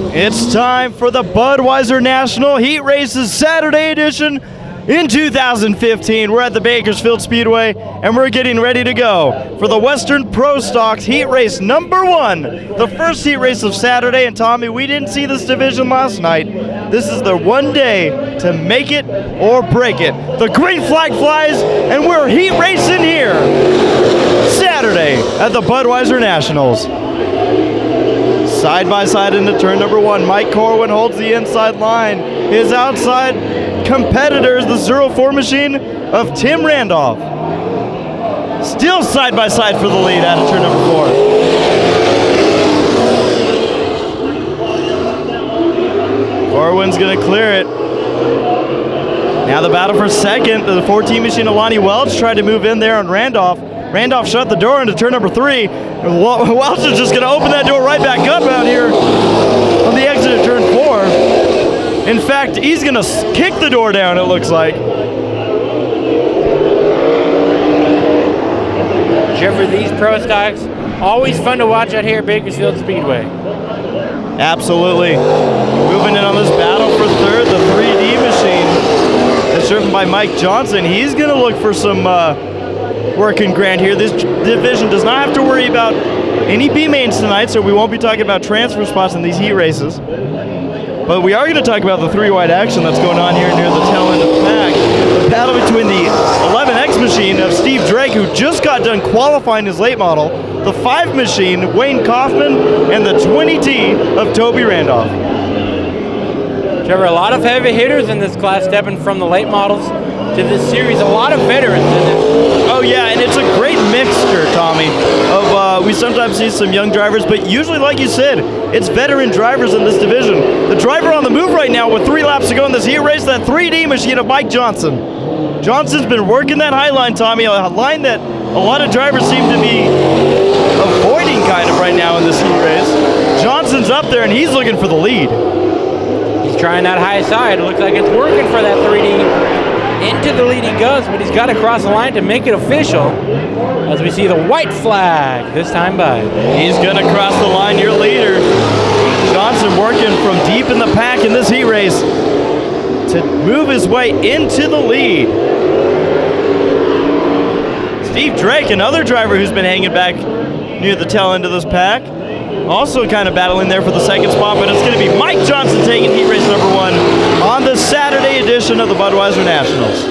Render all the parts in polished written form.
It's time for the Budweiser National Heat Races Saturday edition in 2015. We're at the Bakersfield Speedway, and we're getting ready to go for the Western Pro Stocks Heat Race number 1, the first heat race of Saturday. And Tommy, we didn't see this division last night. This is the one day to make it or break it. The green flag flies, and we're heat racing here Saturday at the Budweiser Nationals. Side by side into turn number 1, Mike Corwin holds the inside line. His outside competitor is the 04 machine of Tim Randolph. Still side by side for the lead out of turn number 4. Corwin's gonna clear it. Now the battle for second. The 14 machine of Lonnie Welch tried to move in there on Randolph. Randolph shut the door into turn number 3. Welch is just going to open that door right back up out here on the exit of turn 4. In fact, he's going to kick the door down, it looks like. Jeffrey, these pro stocks, always fun to watch out here at Bakersfield Speedway. Absolutely. Moving in on this battle for third, the 3D machine is driven by Mike Johnson. He's going to look for some working Grant here. This division does not have to worry about any B mains tonight, so we won't be talking about transfer spots in these heat races. But we are going to talk about the 3-wide action that's going on here near the tail end of the pack. The battle between the 11X machine of Steve Drake, who just got done qualifying his late model, the 5 machine, Wayne Kaufman, and the 20T of Toby Randolph. Trevor, a lot of heavy hitters in this class stepping from the late models to this series. A lot of veterans in this. Oh yeah, and it's a great mixture, Tommy, of we sometimes see some young drivers, but usually, like you said, it's veteran drivers in this division. The driver on the move right now with 3 laps to go in this heat race, that 3D machine of Mike Johnson. Johnson's been working that high line, Tommy, a line that a lot of drivers seem to be avoiding kind of right now in this heat race. Johnson's up there and he's looking for the lead. He's trying that high side. It looks like it's working for that 3D. Into the lead he goes, but he's got to cross the line to make it official. As we see the white flag this time by. He's going to cross the line, your leader. Johnson working from deep in the pack in this heat race to move his way into the lead. Steve Drake, another driver who's been hanging back near the tail end of this pack. Also kind of battling there for the second spot, but it's going to be Mike Johnson taking heat race number 1 on the Saturday edition of the Budweiser Nationals.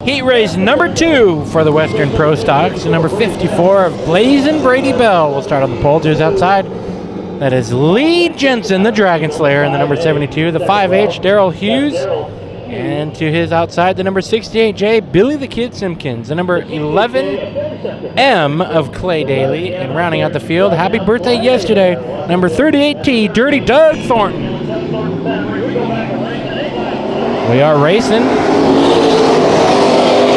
Heat race number 2 for the Western Pro Stocks. Number 54 of Blazin' Brady Bell will start on the pole just outside. That is Lee Jensen, the Dragon Slayer, and the number 72, the 5H, Daryl Hughes. And to his outside, the number 68J, Billy the Kid Simpkins. The number 11M of Clay Daly. And rounding out the field, happy birthday yesterday, number 38T, Dirty Doug Thornton. We are racing.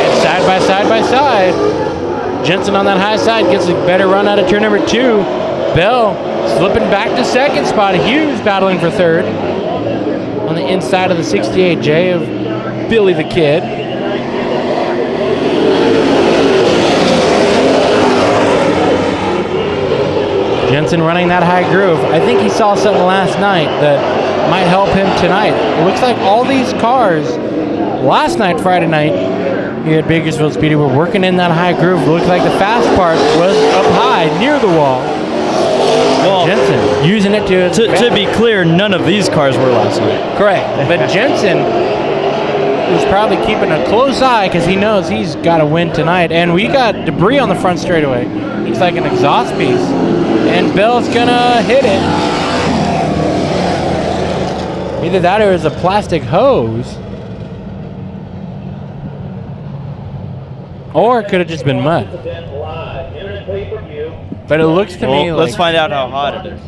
And side by side by side. Jensen on that high side gets a better run out of turn number 2. Bell slipping back to second spot. Hughes battling for third. On the inside of the 68J of Billy the Kid. Jensen running that high groove. I think he saw something last night that might help him tonight. It looks like all these cars last night, Friday night, here at Bakersfield Speedway were working in that high groove. It looked like the fast part was up high near the wall. Well, Jensen using it to be clear, none of these cars were last night. Correct. But Jensen is probably keeping a close eye because he knows he's got to win tonight. And we got debris on the front straightaway. Looks like an exhaust piece. And Bell's going to hit it. Either that or it's a plastic hose. Or it could have just been mud. But it looks to me like... Let's find out how hot it is.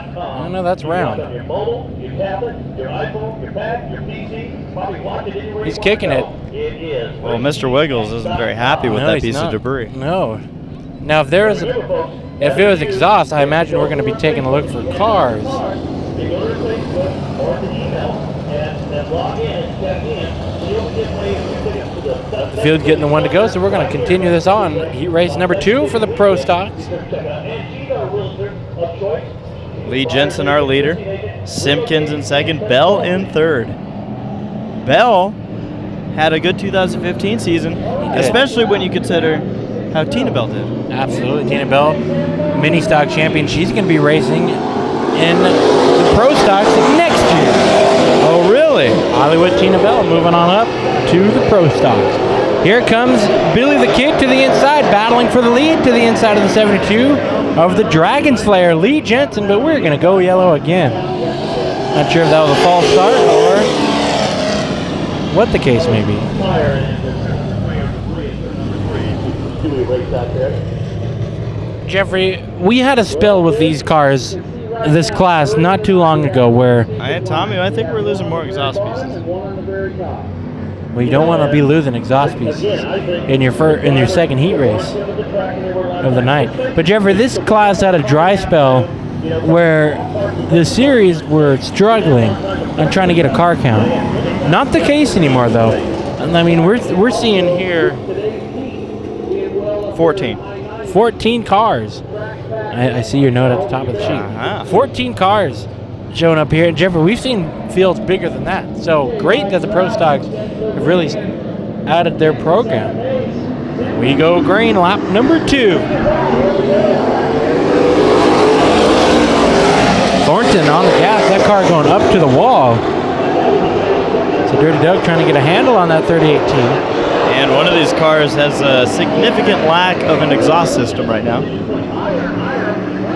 Oh, no, that's round. He's kicking it. Well, Mr. Wiggles isn't very happy with that piece of debris. No. Now, if it was exhaust, I imagine we're going to be taking a look for cars. The field getting the one to go, so we're going to continue this on. Heat race number 2 for the Pro Stocks. Lee Jensen, our leader. Simpkins in second. Bell in third. Bell had a good 2015 season, especially when you consider how Tina Bell did. Absolutely. Tina Bell, mini stock champion. She's going to be racing in the pro stocks next year. Oh, really? Hollywood Tina Bell moving on up to the pro stocks. Here comes Billy the Kid to the inside, battling for the lead to the inside of the 72 of the Dragon Slayer, Lee Jensen, but we're going to go yellow again. Not sure if that was a false start or what the case may be. Jeffrey, we had a spill with these cars, this class, not too long ago where... Tommy, I think we're losing more exhaust pieces. Well, you don't want to be losing exhaust pieces in your second heat race of the night. But Jeffrey, this class had a dry spell where the series were struggling on trying to get a car count. Not the case anymore, though. I mean, we're seeing here 14 cars. I see your note at the top of the sheet. 14 cars showing up here. And Jeffrey, we've seen fields bigger than that. So great that the Pro Stocks have really added their program. We go green, lap number 2. Thornton on the gas, that car going up to the wall. So Dirty Doug trying to get a handle on that 3018. And one of these cars has a significant lack of an exhaust system right now.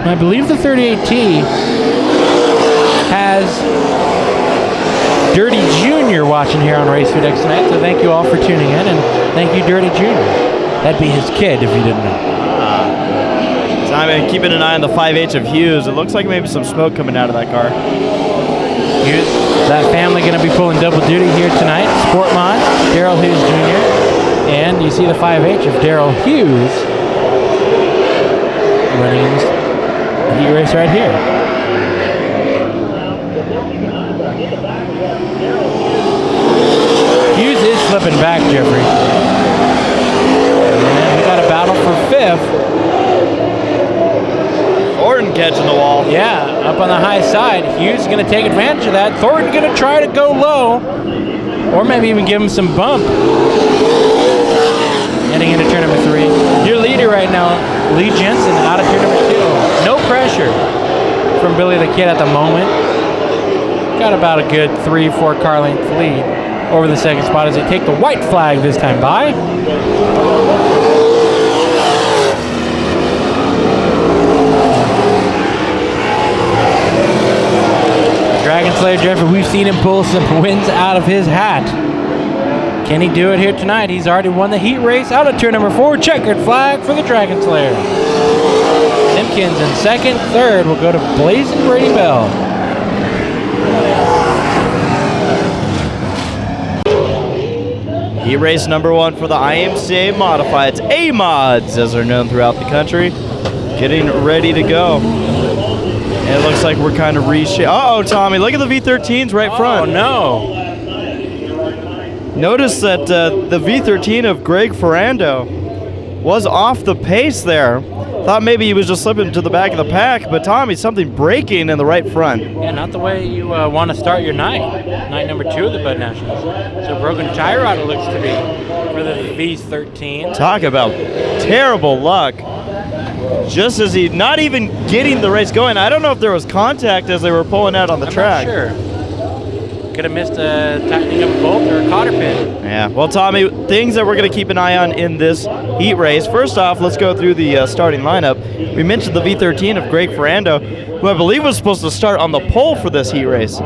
I believe the 38T has Dirty Jr. watching here on Race Food X tonight, so thank you all for tuning in, and thank you, Dirty Jr. That'd be his kid if you didn't know. So I'm keeping an eye on the 5H of Hughes. It looks like maybe some smoke coming out of that car. Hughes, that family going to be pulling double duty here tonight. Sport Mod, Darrell Hughes Jr., and you see the 5H of Darrell Hughes running in this heat race right here. Hughes is slipping back, Jeffrey. And we got a battle for 5th. Thornton catching the wall. Yeah, up on the high side. Hughes is going to take advantage of that. Thornton going to try to go low, or maybe even give him some bump. Heading into turn number 3. Your leader right now, Lee Jensen, out of turn number 2. No pressure from Billy the Kid at the moment. Got about a good 3-4 car length lead over the second spot as they take the white flag this time by. Dragon Slayer Jeffrey, we've seen him pull some wins out of his hat. Can he do it here tonight? He's already won the heat race out of turn number 4. Checkered flag for the Dragon Slayer. Simpkins in second. Third will go to Blazin' Brady Bell. Heat race number 1 for the IMCA Modifieds. A-Mods, as they're known throughout the country. Getting ready to go. And it looks like we're kind of reshaped. Uh-oh, Tommy, look at the V13s right front. Oh, no. Notice that the V13 of Greg Ferrando was off the pace there. Thought maybe he was just slipping to the back of the pack, but Tommy, something breaking in the right front. Yeah, not the way you want to start your night. Night number 2 of the Bud Nationals. So broken tie rod it looks to be for the V13. Talk about terrible luck. Just as he not even getting the race going. I don't know if there was contact as they were pulling out on the track. I'm not sure. Could have missed a tightening of a bolt or a cotter pin. Yeah, well, Tommy, things that we're going to keep an eye on in this heat race. First off, let's go through the starting lineup. We mentioned the V13 of Greg Ferrando, who I believe was supposed to start on the pole for this heat race.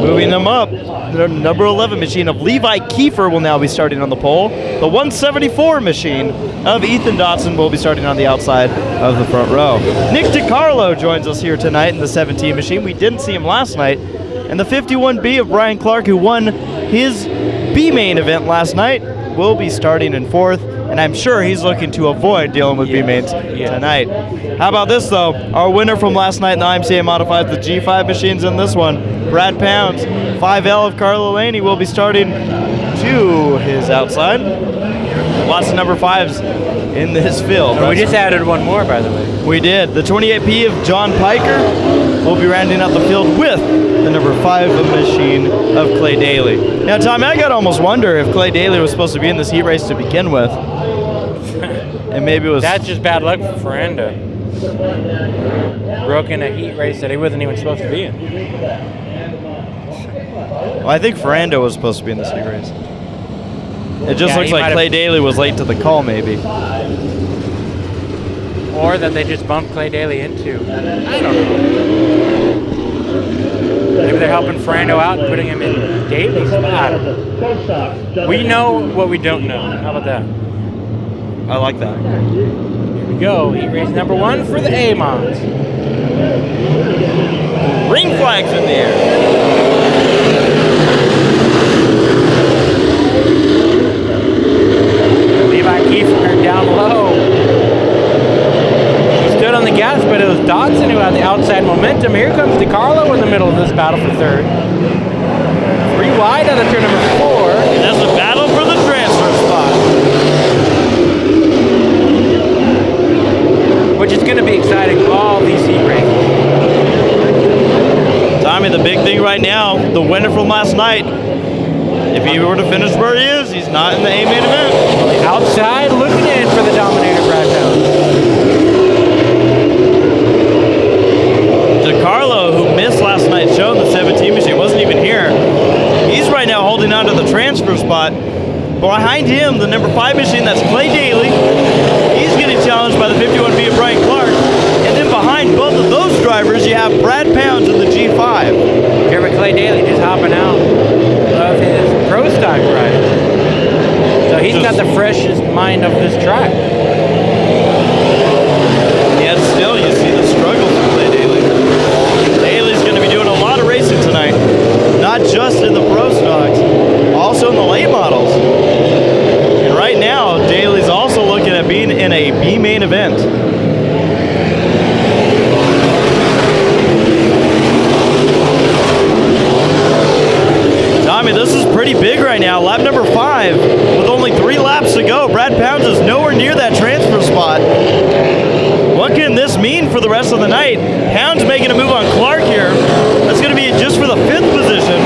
Moving them up, the number 11 machine of Levi Kiefer will now be starting on the pole. The 174 machine of Ethan Dotson will be starting on the outside of the front row. Nick DiCarlo joins us here tonight in the 17 machine. We didn't see him last night. And the 51B of Brian Clark, who won his B-main event last night, will be starting in 4th. And I'm sure he's looking to avoid dealing with B-mains tonight. How about this, though? Our winner from last night in the IMCA Modified, the G5 machines in this one, Brad Pounds. 5L of Carlo Laney will be starting to his outside. Lots of number 5s in this field. We just added one more, by the way. We did. The 28P of John Piker will be rounding out the field with the number 5 machine of Clay Daly. Now, Tommy, I gotta almost wonder if Clay Daly was supposed to be in this heat race to begin with. And maybe it was... That's just bad luck for Ferrando. Broke in a heat race that he wasn't even supposed to be in. Well, I think Ferrando was supposed to be in this heat race. It just looks like Clay Daly was late to the call, maybe. Or that they just bumped Clay Daly into. I don't know. Maybe they're helping Ferrando out and putting him in Daly's spot. We know what we don't know. How about that? I like that. Here we go. Heat race number 1 for the A-Mods. Ring flags in the air. Levi Kiefer down low. He stood on the gas, but it was Dodson who had the outside momentum. Here comes DiCarlo in the middle of this battle for third. 3 wide out of turn number 4. That's a battle for the transfer spot. Which is going to be exciting, all these heat races. Tommy, the big thing right now, the winner from last night, if he were to finish where he is, he's not in the A main event. Outside looking in for the Dominator, Brad Jones. DiCarlo, who missed last night's show in the 17 machine, wasn't even here. He's right now holding on to the transfer spot. Behind him, the number 5 machine, that's Clay Daly. He's getting challenged by the 51B of Brian Clark. And then behind both of those drivers, you have Brad Pounds in the G5. Here with Clay Daly just hopping out of his pro stock ride. So he's got the freshest mind of this track. Yet still, you see the struggle for Clay Daly. Daly's going to be doing a lot of racing tonight. Not just in the pro stocks, also in the late models. And right now, Daly's also looking at being in a B main event. Tommy, this is pretty big right now. Lap number 5, with only 3 laps to go. Brad Pounds is nowhere near that transfer spot. What can this mean for the rest of the night? Pounds making a move on Clark here. That's going to be just for the 5th position.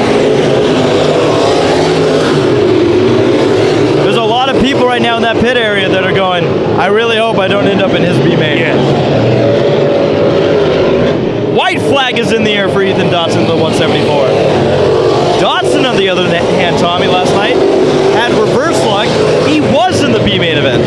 There's a lot of people right now in that pit area that are going, I really hope I don't end up in his B main. Yes. White flag is in the air for Ethan Dodson, the 174. Dodson, on the other hand, Tommy, last night had reverse luck. He was in the B main event.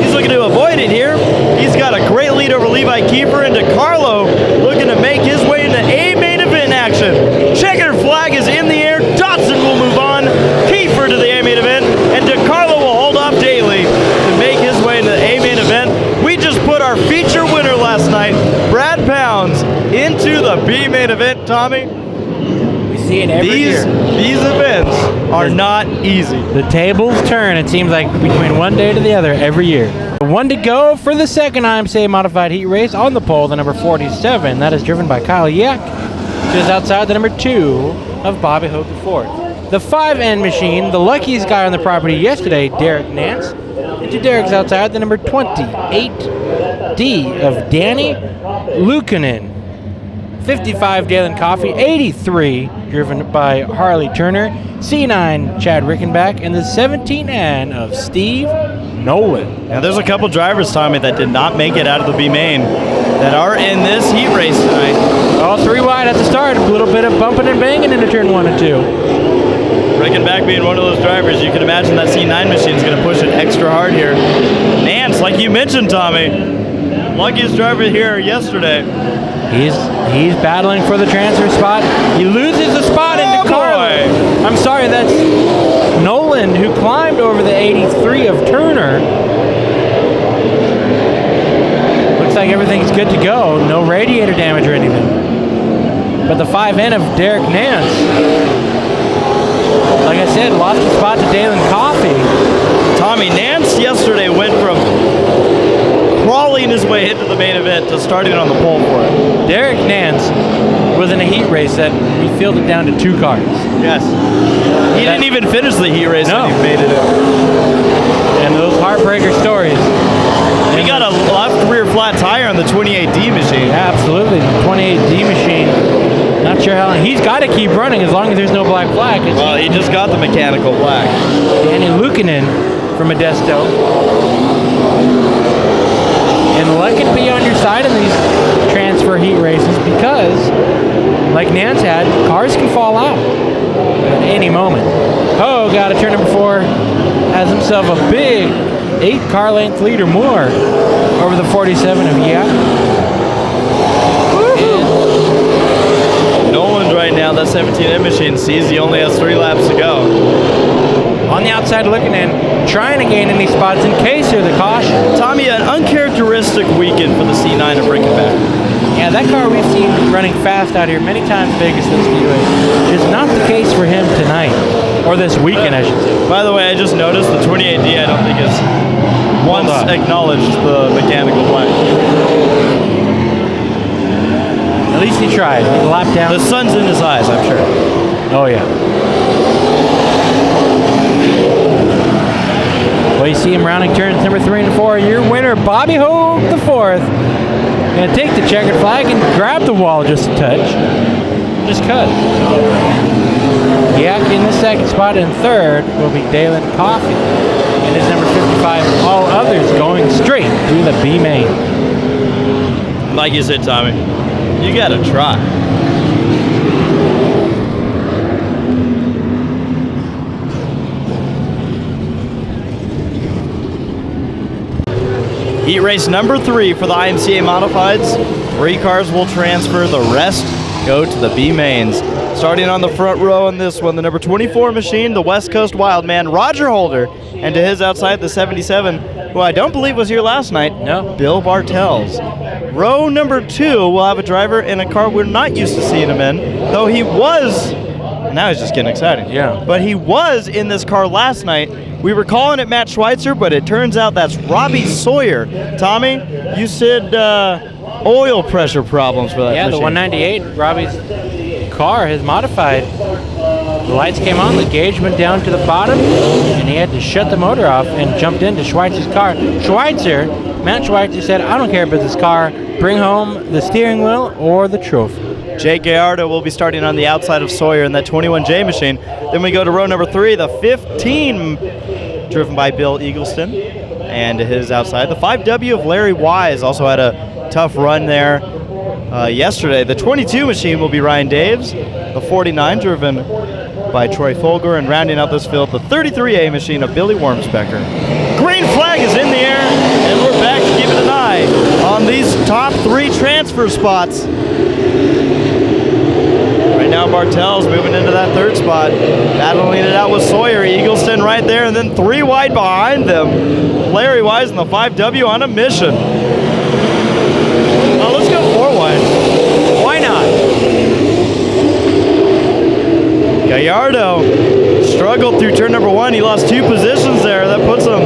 He's looking to avoid it here. He's got a great lead over Levi Kiefer, and DiCarlo looking to make his way into A main event action. Checkered flag is in the air. Dodson will move on. Kiefer to the A main event, and DiCarlo will hold off Daly to make his way into the A main event. We just put our feature winner last night, Brad Pounds, into the B main event, Tommy. See it every year. These events are not easy. The tables turn, it seems like, between one day to the other every year. 1 to go for the second IMCA modified heat race. On the pole, the number 47. That is driven by Kyle Yak. Just outside the number 2 of Bobby Hope IV. The 5N machine, the luckiest guy on the property yesterday, Derek Nance. And 2 Derek's outside the number 28D of Danny Lukanen. 55 Dalen Coffey, 83 driven by Harley Turner, C9 Chad Rickenback, and the 17N of Steve Nolan. Now there's a couple drivers, Tommy, that did not make it out of the B main that are in this heat race tonight. All 3 wide at the start, a little bit of bumping and banging into turn 1 and 2. Rickenback being one of those drivers, you can imagine that C9 machine is going to push it extra hard here. Nance, like you mentioned, Tommy, luckiest driver here yesterday. He's battling for the transfer spot. He loses the spot into DiCarlo. I'm sorry, that's Nolan, who climbed over the 83 of Turner. Looks like everything's good to go. No radiator damage or anything. But the 5N of Derek Nance, like I said, lost the spot to Dalen Coffey. Tommy, Nance yesterday went from crawling his way into the main event to starting on the pole for it. Derek Nance was in a heat race that we fielded down to 2 cars. Yes. He didn't even finish the heat race when he made it in. And those heartbreaker stories. He got a left rear flat tire on the 28D machine. Yeah, absolutely. The 28D machine. Not sure how long. He's got to keep running as long as there's no black flag. Well, he just got the mechanical black. Danny Luukkonen from Modesto. And luck can be on your side in these transfer heat races because, like Nance had, cars can fall out at any moment. Oh, got to turn number 4. Has himself a big 8 car length lead or more over the 47 of HEATS. Nolan's right now, that 17M machine sees he only has 3 laps to go. On the outside looking in, trying to gain any spots in case there's a caution. Tommy, an uncharacteristic weekend for the C9 of Rickenback. Yeah, that car we've seen running fast out here many times at Bakersfield Speedway is not the case for him tonight. Or this weekend, I should say. By the way, I just noticed the 28D, I don't think has once acknowledged the mechanical black. At least he tried. He lapped down. The sun's in his eyes, I'm sure. Oh, yeah. Well, you see him rounding turns number 3 and 4. Your winner, Bobby Hogue, the 4th. Gonna take the checkered flag and grab the wall just a touch. Just cut. Yak in the 2nd spot, and 3rd will be Dalen Coffey. And his number 55. All others going straight to the B main. Like you said, Tommy, you gotta try. Heat race number 3 for the IMCA Modifieds. 3 cars will transfer, the rest go to the B mains. Starting on the front row in this one, the number 24 machine, the West Coast Wildman, Roger Holder, and to his outside, the 77, who I don't believe was here last night, No. Bill Bartels. Row number 2 will have a driver in a car we're not used to seeing him in, though he was, now he's just getting exciting. Yeah. But he was in this car last night. We were calling it Matt Schweitzer, but it turns out that's Robbie Sawyer. Tommy, you said oil pressure problems for that Yeah, machine. the 198, Robbie's car, his modified. The lights came on, the gauge went down to the bottom, and he had to shut the motor off and jumped into Schweitzer's car. Matt Schweitzer said, I don't care about this car, bring home the steering wheel or the trophy. Jake Gallardo will be starting on the outside of Sawyer in that 21J machine. Then we go to row number 3, the 15, driven by Bill Eagleston, and to his outside. The 5W of Larry Wise also had a tough run there yesterday. The 22 machine will be Ryan Daves. The 49 driven by Troy Folger, and rounding out this field, the 33A machine of Billy Wormsbecker. Green flag is in the air, and we're back to keeping an eye on these top 3 transfer spots. Right now, Bartels moving into that 3rd spot, battling it out with Sawyer, Eagleston right there, and then 3 wide behind them. Larry Wise in the 5W on a mission. Now let's go 4 wide. Why not? Gallardo struggled through turn number 1. He lost 2 positions there. That puts him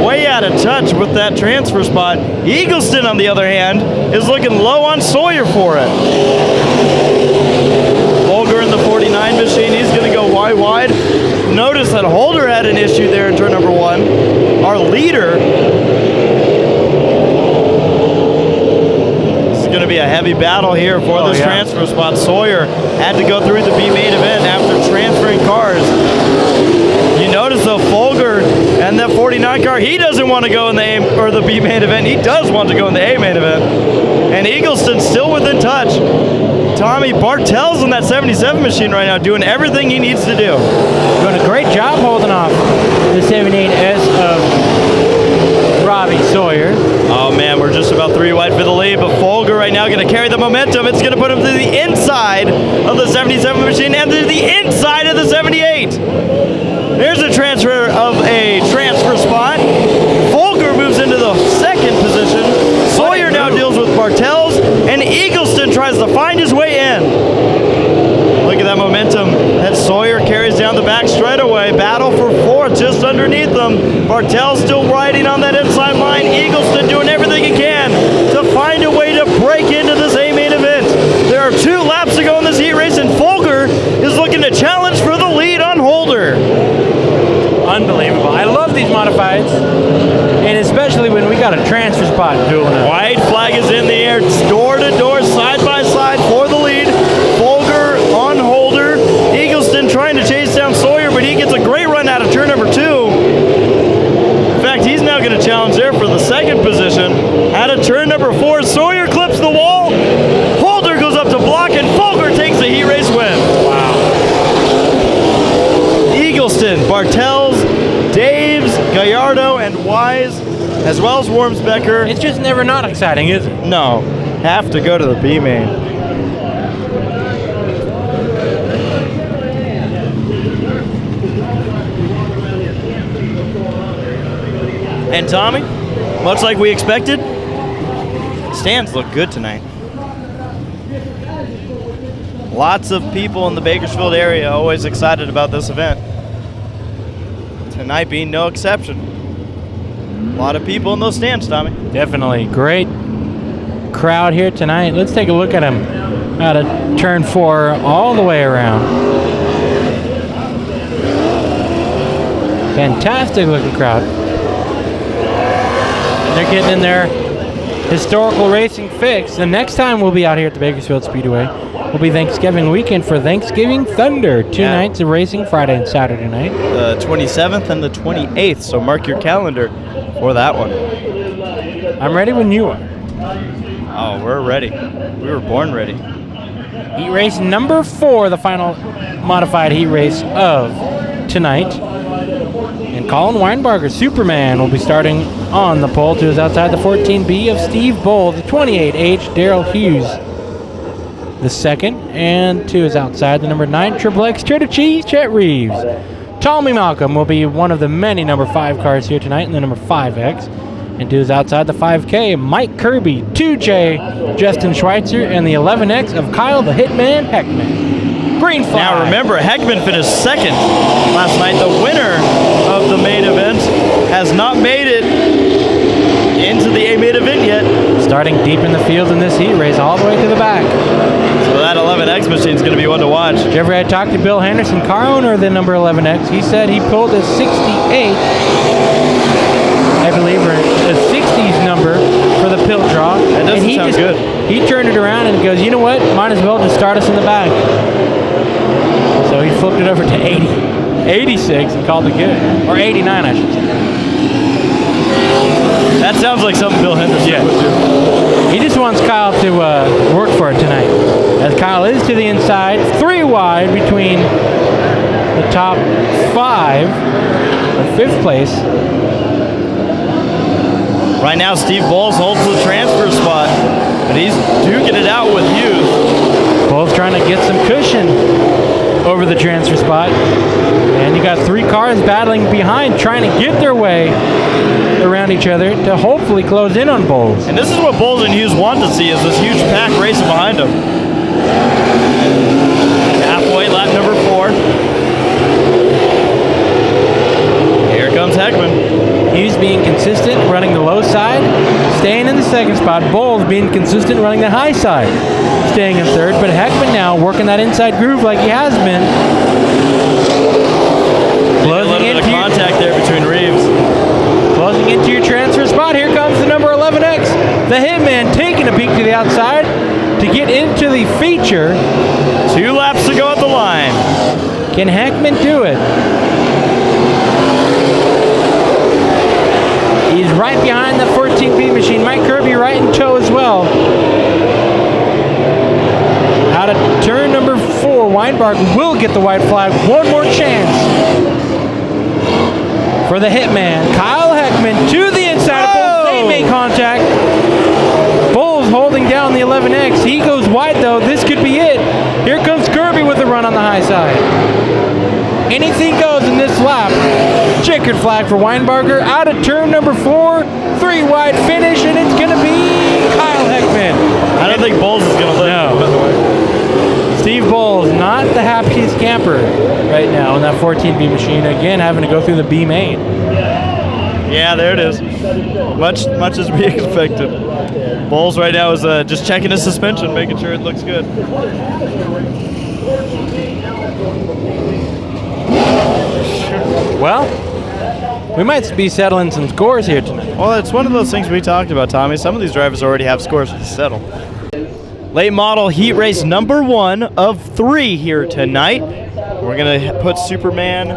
way out of touch with that transfer spot. Eagleston, on the other hand, is looking low on Sawyer for it. Folger in the 49 machine, he's going to go wide. Notice that Holder had an issue there in turn number 1. Our leader, it's going to be a heavy battle here for this transfer spot. Sawyer had to go through the B main event after transferring cars. You notice though, Folger and that 49 car, he doesn't want to go in the A or the B main event. He does want to go in the A main event. And Eagleston still within touch. Tommy Bartels in that 77 machine right now, doing everything he needs to do. Doing a great job holding off the 78S of Robbie Sawyer. Oh man, we're just about 3 wide for the lead, but Folger right now going to carry the momentum. It's going to put him to the inside of the 77 machine and to the inside of the 78. There's a transfer of a transfer spot. Folger moves into the 2nd position. Sawyer now deals with Bartels, and Eagleston tries to find his way in. Look at that momentum that Sawyer carries down the back straightaway. Battle for 4th just underneath them. Bartels still riding on that inside line. Eagleston doing everything he can to find a way to break into this A main event. There are 2 laps to go in this heat race, and Folger is looking to challenge for the lead on Holder. Unbelievable. I love these modifieds, and especially when we got a transfer spot doing it. White flag is Martels, Daves, Gallardo, and Wise, as well as Wormsbecker. It's just never not exciting, is it? No, have to go to the B main. And Tommy, much like we expected, stands look good tonight. Lots of people in the Bakersfield area always excited about this event. Tonight being no exception. A lot of people in those stands, Tommy. Definitely. Great crowd here tonight. Let's take a look at them out of turn 4 all the way around. Fantastic looking crowd. And they're getting in their historical racing fix. The next time we'll be out here at the Bakersfield Speedway will be Thanksgiving weekend for Thanksgiving Thunder. 2 nights of racing, Friday and Saturday night. The 27th and the 28th, so mark your calendar for that one. I'm ready when you are. Oh, we're ready. We were born ready. Heat race number 4, the final modified heat race of tonight. And Colin Weinbarger, Superman, will be starting on the pole. 2 is outside the 14B of Steve Bull, the 28H, Daryl Hughes, the 2nd, and 2 is outside the number 9 Triple X Cheddar Cheese, Chet Reeves. Tommy Malcolm will be one of the many number 5 cars here tonight in the number 5X. And 2 is outside the 5K, Mike Kirby, 2J, Justin Schweitzer, and the 11X of Kyle the Hitman Heckman. Green flag. Now remember, Heckman finished 2nd last night. The winner of the main event has not made it into the main event yet. Starting deep in the field in this heat race, all the way to the back. So that 11X machine is going to be one to watch. Jeffrey, I talked to Bill Henderson, car owner of the number 11X. He said he pulled a 68, I believe, or a 60s number for the pill draw. That doesn't sound good. He turned it around and goes, you know what? Might as well just start us in the back. So he flipped it over to 86 and called it good. Or 89, I should say. That sounds like something Bill Henderson would do. He just wants Kyle to work for it tonight. As Kyle is to the inside, 3 wide between the top 5 or 5th place. Right now, Steve Bowles holds the transfer spot, but he's duking it out with Hughes. Both trying to get some cushion over the transfer spot. And you got 3 cars battling behind, trying to get their way around each other to hopefully close in on Bowles. And this is what Bowles and Hughes want to see, is this huge pack racing behind them. Halfway, lap number 4. Here comes Heckman. Hughes being consistent, running the low side, staying in the 2nd spot. Bowles being consistent, running the high side, staying in 3rd. But Heckman now working that inside groove like he has been. Closing into contact there between Reeves. Closing into your transfer spot. Here comes the number 11X. The Hitman taking a peek to the outside to get into the feature. 2 laps to go at the line. Can Heckman do it? He's right behind the 14B machine. Mike Kirby right in tow as well. Out of turn number 4, Weinberg will get the white flag. One more chance for the Hitman. Kyle Heckman to the inside of Bowles. They make contact. Bowles holding down the 11X. He goes wide though. This could be it. Here comes Kirby with a run on the high side. Anything goes in this lap. Checkered flag for Weinbarger. Out of turn number 4. 3 wide finish, and it's going to be Kyle Heckman. I don't think Bowles is going to live. No. By the way. Steve Bowles, not the happiest camper right now in that 14B machine. Again, having to go through the B main. Yeah, there it is. Much as we expected. Bowles right now is just checking his suspension, making sure it looks good. Well, we might be settling some scores here tonight. Well, it's one of those things we talked about, Tommy. Some of these drivers already have scores to settle. Late model heat race number 1 of 3 here tonight. We're going to put Superman,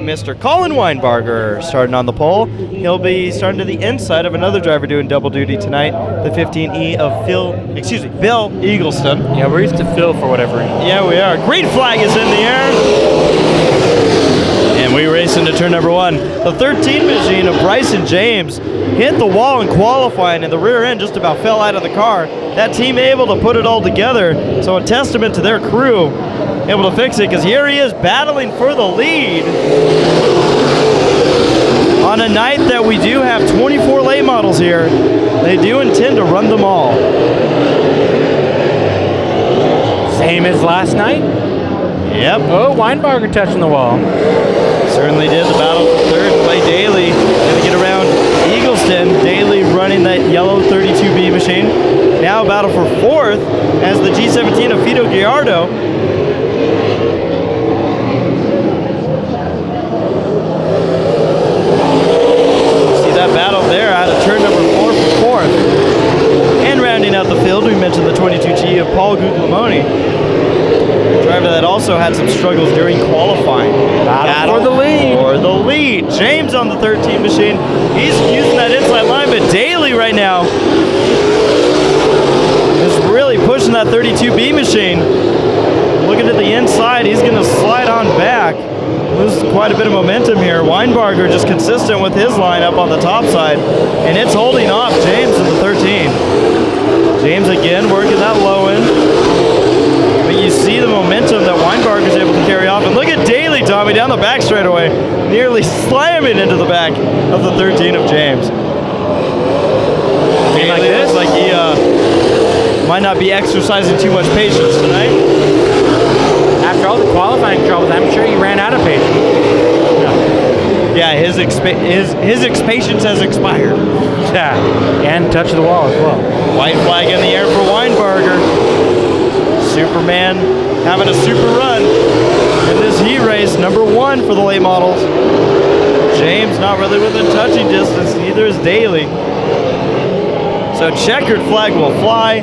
Mr. Colin Weinbarger, starting on the pole. He'll be starting to the inside of another driver doing double duty tonight, the 15E of Bill Eagleston. Yeah, we're used to Phil for whatever reason. Yeah, we are. Green flag is in the air. And We race into turn number 1. The 13 machine of Bryson James hit the wall in qualifying, and the rear end just about fell out of the car. That team able to put it all together, so a testament to their crew, able to fix it, because here he is battling for the lead. On a night that we do have 24 late models here, they do intend to run them all. Same as last night. Yep. Oh, Weinbarger touching the wall. Certainly did. The battle for third by Daly. Going to get around Eagleston. Daly running that yellow 32B machine. Now a battle for fourth as the G17 of Fito Gallardo. See that battle there out of turn number 4 for fourth. And rounding out the field, we mentioned the 22G of Paul Guglielmone. Driver that also had some struggles during qualifying. Battle for the lead. For the lead. James on the 13 machine. He's using that inside line, but Daly right now is really pushing that 32B machine. Looking at the inside, he's going to slide on back. Loses quite a bit of momentum here. Weinbarger just consistent with his line up on the top side, and it's holding off James in the 13. James again working that low end. But you see the momentum that Weinbarger's able to carry off. And look at Daly, Tommy, down the back straightaway, nearly slamming into the back of the 13 of James. Daly like this? Looks like he might not be exercising too much patience tonight. After all the qualifying troubles, I'm sure he ran out of patience. Yeah, his patience has expired. Yeah, and touch the wall as well. White flag in the air for Weinbarger. Superman having a super run in this heat race, number 1 for the late models. James not really within touching distance, neither is Daly. So checkered flag will fly.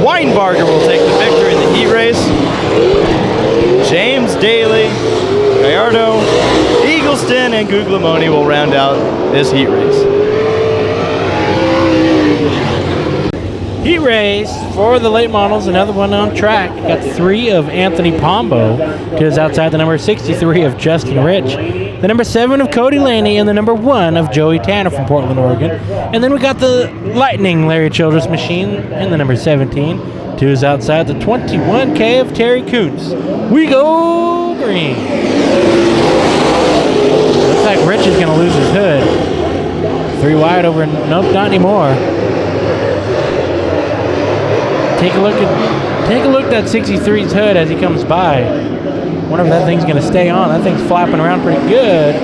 Weinbarger will take the victory in the heat race. James, Daly, Gallardo, Eagleston, and Guglielmone will round out this heat race. Heat race for the late models, another one on track. Got 3 of Anthony Pombo to his outside, the number 63 of Justin Rich, the number 7 of Cody Laney, and the number 1 of Joey Tanner from Portland, Oregon. And then we got the Lightning Larry Childress machine and the number 17 to his outside, the 21K of Terry Kuntz. We go green. Looks like Rich is going to lose his hood. 3 wide over, nope, not anymore. Take a look at that 63's hood as he comes by. Wonder if that thing's gonna stay on. That thing's flapping around pretty good.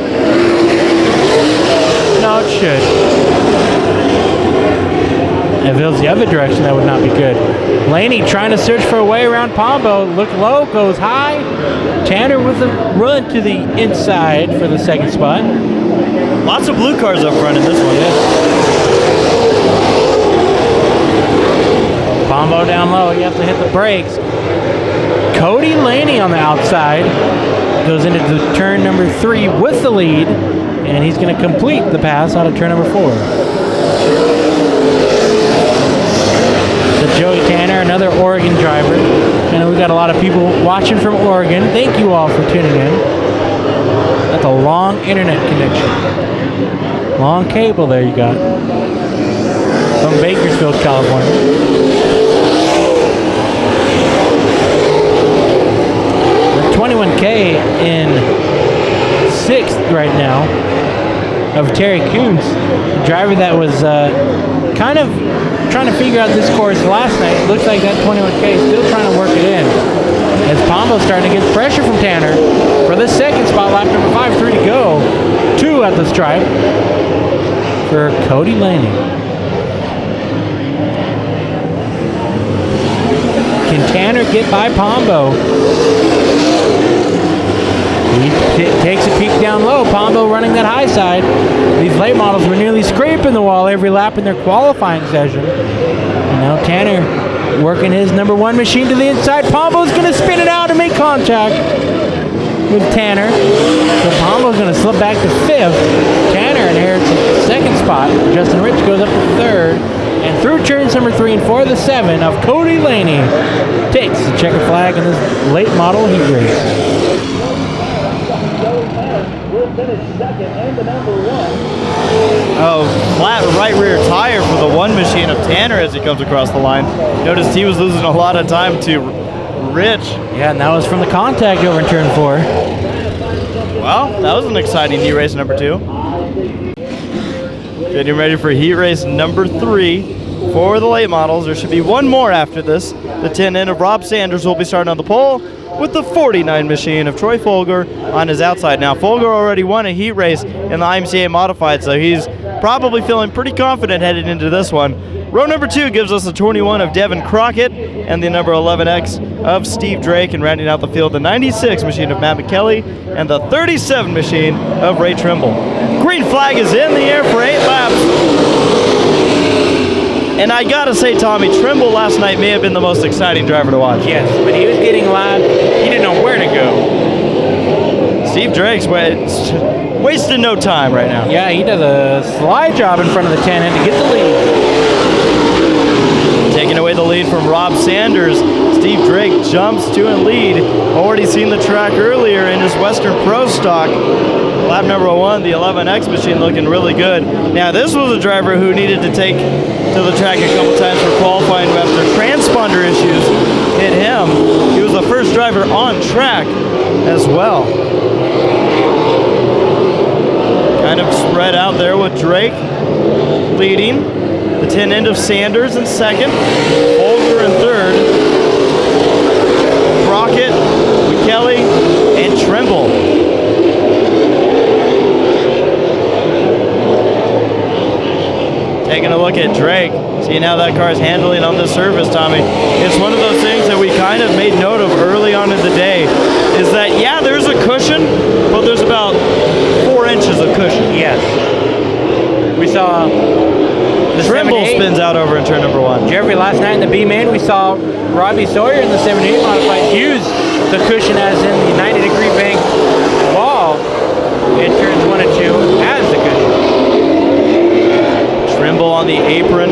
No, it should. If it was the other direction, that would not be good. Laney trying to search for a way around Pombo. Look low, goes high. Tanner with a run to the inside for the second spot. Lots of blue cars up front in this one. Pombo down low, you have to hit the brakes. Cody Laney on the outside goes into the turn number 3 with the lead, and he's going to complete the pass out of turn number 4. So Joey Tanner, another Oregon driver. I know we've got a lot of people watching from Oregon. Thank you all for tuning in. That's a long internet connection. Long cable there you got. From Bakersfield, California. 21K in 6th right now of Terry Kuntz, a driver that was kind of trying to figure out this course last night. It looks like that 21K is still trying to work it in. As Pombo's starting to get pressure from Tanner for the second spot, lap number 5, 3 to go. 2 at the stripe for Cody Laney. Can Tanner get by Pombo? He takes a peek down low. Pombo running that high side. These late models were nearly scraping the wall every lap in their qualifying session. And now Tanner working his number 1 machine to the inside. Pombo's going to spin it out and make contact with Tanner. So Pombo's going to slip back to 5th. Tanner inherits the second spot. Justin Rich goes up to 3rd. And through turns number 3 and 4, the 7 of Cody Laney takes the checkered flag in this late model heat race. Oh, flat right rear tire for the one machine of Tanner as he comes across the line. Noticed he was losing a lot of time to Rich. Yeah, and that was from the contact over in turn 4. Well, that was an exciting heat race number 2. Getting ready for heat race number 3 for the late models. There should be one more after this. The 10 of Rob Sanders will be starting on the pole with the 49 machine of Troy Folger on his outside. Now, Folger already won a heat race in the IMCA Modified, so he's probably feeling pretty confident headed into this one. Row number 2 gives us the 21 of Devin Crockett and the number 11X of Steve Drake, and rounding out the field, the 96 machine of Matt McKelly and the 37 machine of Ray Trimble. Green flag is in the air for 8 laps. And I gotta say, Tommy, Trimble last night may have been the most exciting driver to watch. Yes, when he was getting lapped, he didn't know where to go. Steve Drake's wasting no time right now. Yeah, he does a slide job in front of the 10 to get the lead. Taking away the lead from Rob Sanders, Steve Drake jumps to a lead. Already seen the track earlier in his Western Pro Stock. Lap number 1, the 11X machine looking really good. Now, this was a driver who needed to take to the track a couple times for qualifying after transponder issues hit him. He was the first driver on track as well. Kind of spread out there with Drake leading. The 10 end of Sanders in second. Folger in third. Crockett, McKelly, and Trimble. Taking a look at Drake, seeing how that car is handling on the surface, Tommy. It's one of those things that we kind of made note of early on in the day, is that, yeah, there's a cushion, but there's about 4 inches of cushion. Yes. We saw the Trimble 78. spins out over in turn number 1. Jeffrey, last night in the B main, we saw Robbie Sawyer in the 78 modified use the cushion as in the 90-degree bank wall in turns 1 and 2 as the cushion. Trimble on the apron,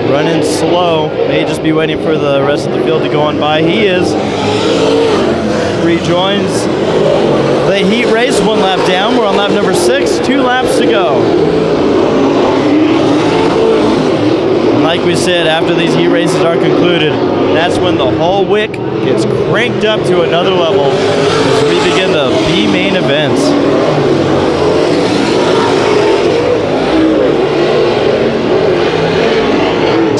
running slow. May just be waiting for the rest of the field to go on by. He is. Rejoins the heat race, 1 lap down. We're on lap number 6, 2 laps to go. And like we said, after these heat races are concluded, that's when the whole wick gets cranked up to another level as we begin the B main events.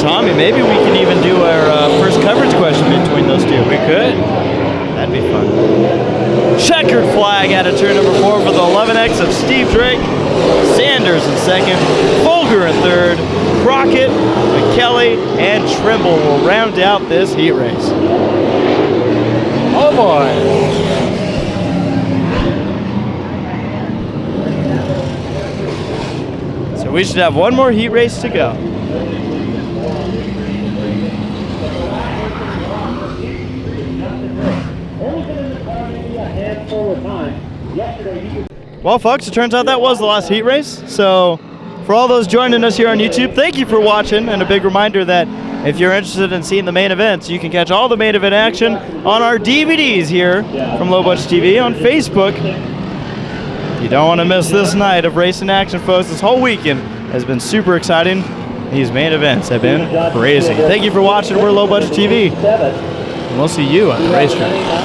Tommy, maybe we can even do our first coverage question between those two. We could. That'd be fun. Checkered flag out of turn number 4 for the 11X of Steve Drake. Sanders in second. Folger in third. Crockett, McKelly, and Trimble will round out this heat race. Oh boy. So we should have one more heat race to go. Well, folks, it turns out that was the last heat race. So for all those joining us here on YouTube, thank you for watching, and a big reminder that if you're interested in seeing the main events, you can catch all the main event action on our DVDs here from Low Budget TV on Facebook. You don't want to miss this night of racing action, folks. This whole weekend has been super exciting. These main events have been crazy. Thank you for watching. We're Low Budget TV, and we'll see you on the racetrack.